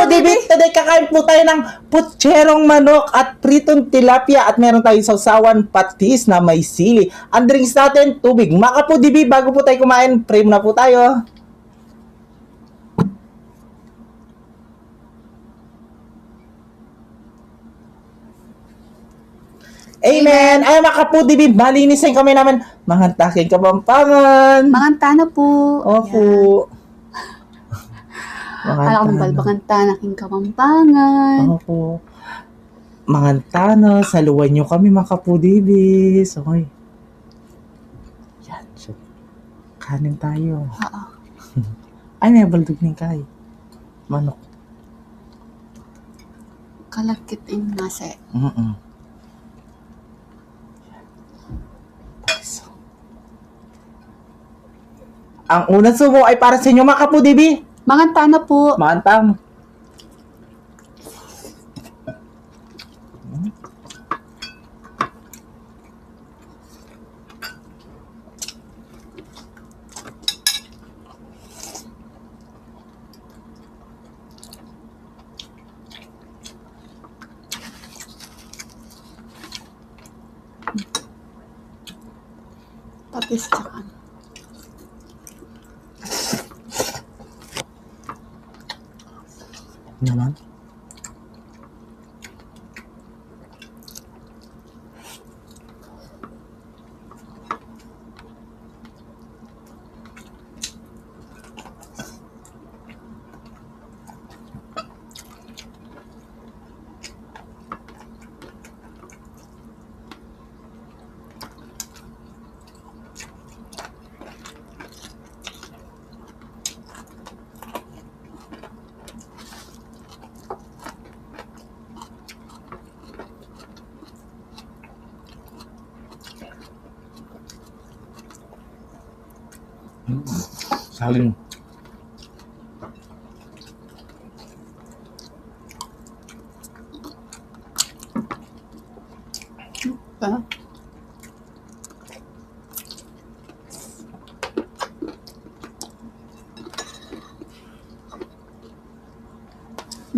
Dibi, today kakain po tayo ng putserong manok at pritong tilapia at meron tayong sausawan patis na may sili. Ang drinks natin, tubig. Mga Kapo Dibi, bago po tayo kumain, pray na po tayo. Amen! Ay, mga Kapo Dibi, malinisin kami namin. Mangantaking Kapampangan. Manganta na po. Opo. Alam ko balbakan aking Kapampangan. Opo. Mangantana, saluwan nyo kami mga kapudibis. Okay. Yan. So, kanin tayo. Oo. Ay, may baldog ni Kay. Manok. Kalakit in nasa. Ang unang sumo ay para sa inyo mga kapudibi. Manganta na po. Mantang. Patis tsaka. Naman. Saling. Pa.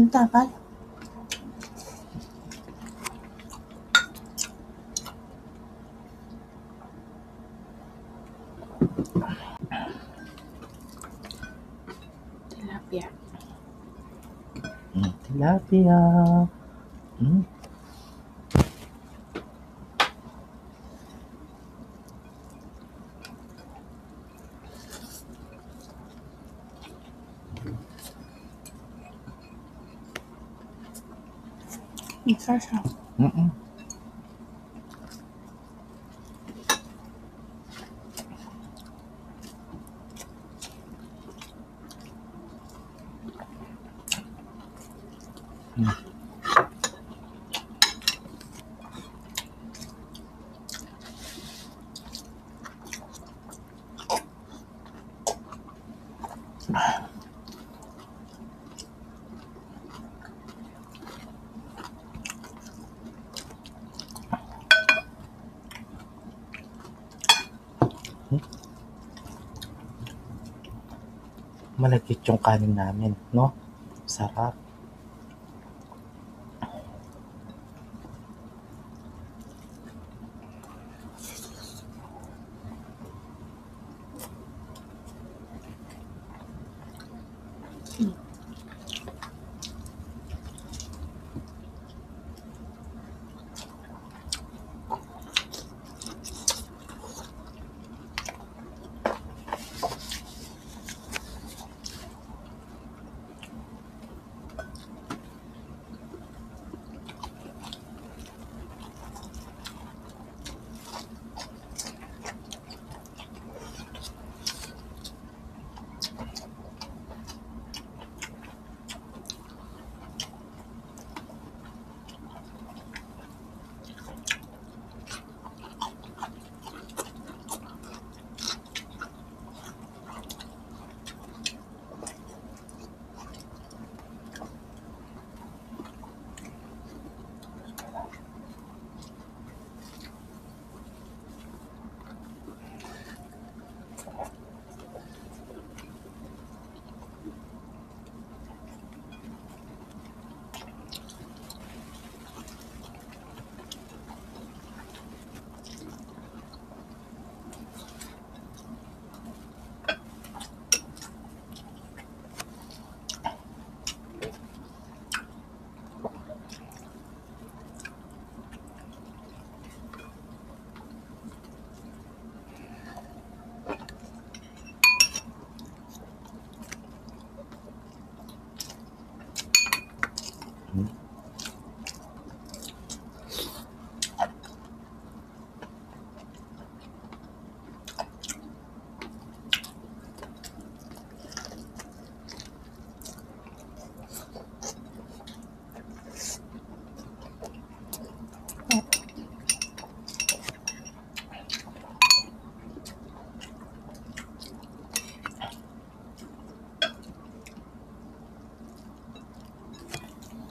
Ang tapal. Tilapia. Tilapia. Ang sarap. Malagkit yung kanin namin, no? Sarap.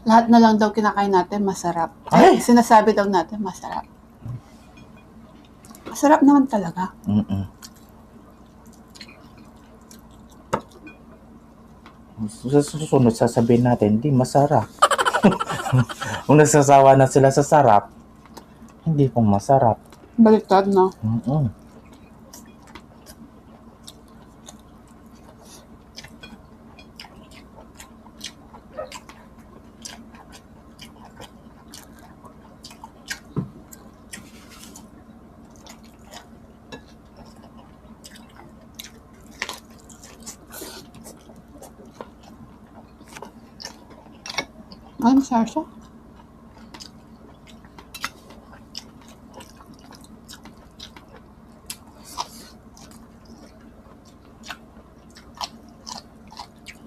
Lahat na lang daw kinakain natin masarap. Ay! Sinasabi daw natin masarap. Masarap naman talaga. Mm-mm. Sa susunod, sasabihin natin, di masarap. Kung nagsasawa na sila sa sarap, hindi pong masarap. Baliktad, no? Mm-mm. Ay, masarap siya.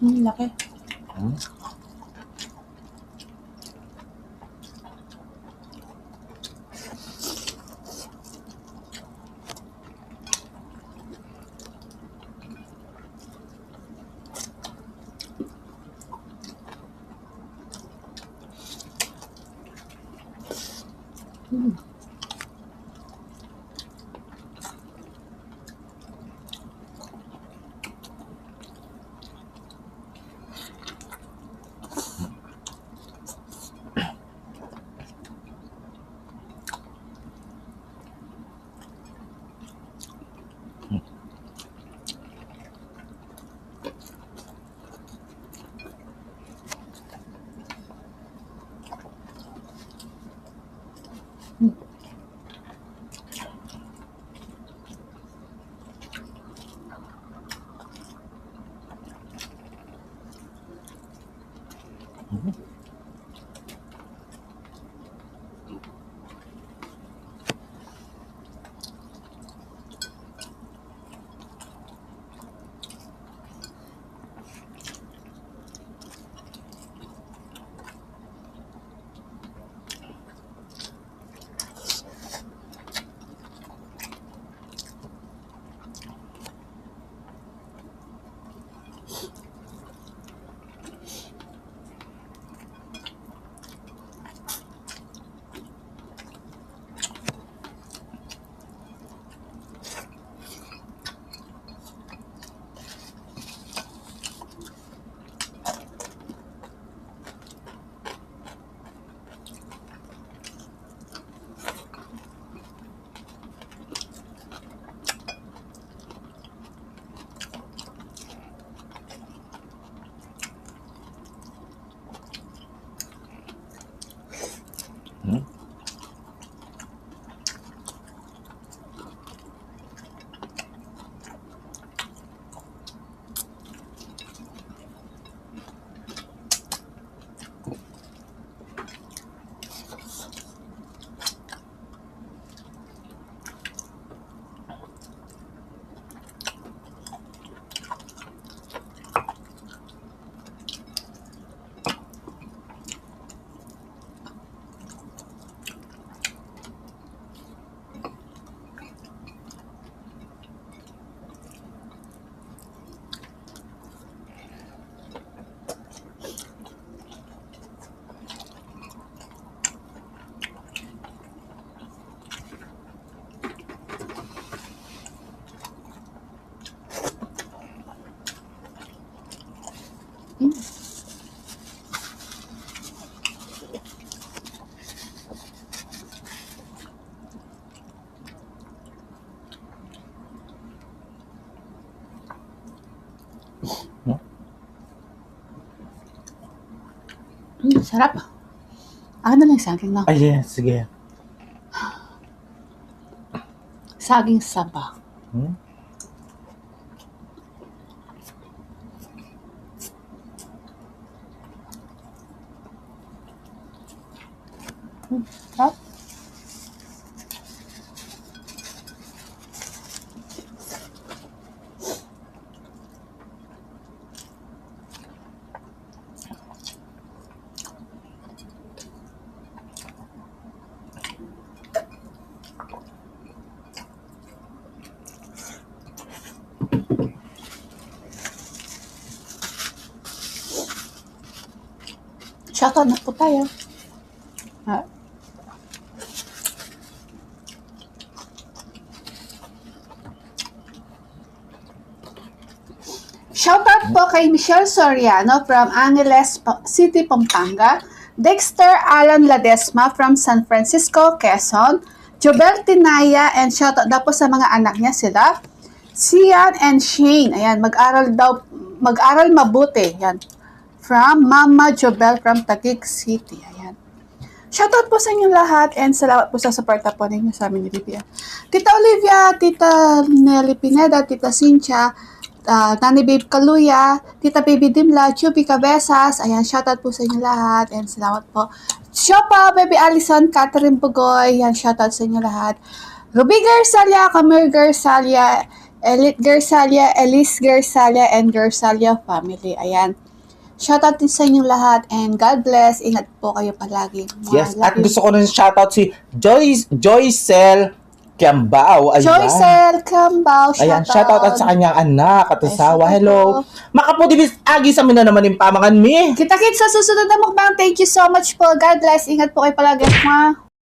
Laki. Mm. Mm. Sarap. Ako na lang saging na. Ay, yeah, sige. Saging saba. Hmm? Sarap. Shoutout na po tayo. Ha? Shoutout po kay Michelle Soriano from Angeles City, Pampanga. Dexter Alan Ladesma from San Francisco, Quezon. Jobel Tinaya, and shoutout daw po sa mga anak niya sila. Sian and Shane. Ayan, mag-aral mabuti. Ayan. From Mama Jobel from Taguig City. Ayan. Shoutout po sa inyo lahat and salamat po sa suporta po ninyo sa amin ni Olivia. Tita Olivia, Tita Nelly Pineda, Tita Cynthia, Nani Babe Kaluya, Tita Baby Dimla, Chubby Cabezas. Ayan, shoutout po sa inyo lahat and salamat po. Shopa, Baby Allison, Catherine Pugoy. Ayan, shoutout sa inyo lahat. Ruby Garsalia, Camille Garsalia, Elite Garsalia, Elise Garsalia, and Garsalia family. Ayan. Shoutout din sa inyong lahat and God bless. Ingat po kayo palagi. Yes, at gusto ko rin shoutout si Joycel Cambao. Ayan. Joycel Cambao, Ayan, shoutout at sa kanyang anak at Ay, asawa. shoutout Hello. po. Makapudibis agi sa na naman yung pamangan mi. Kita-kits sa susunod na mukbang. Thank you so much po. God bless. Ingat po kayo palagi. Mwah.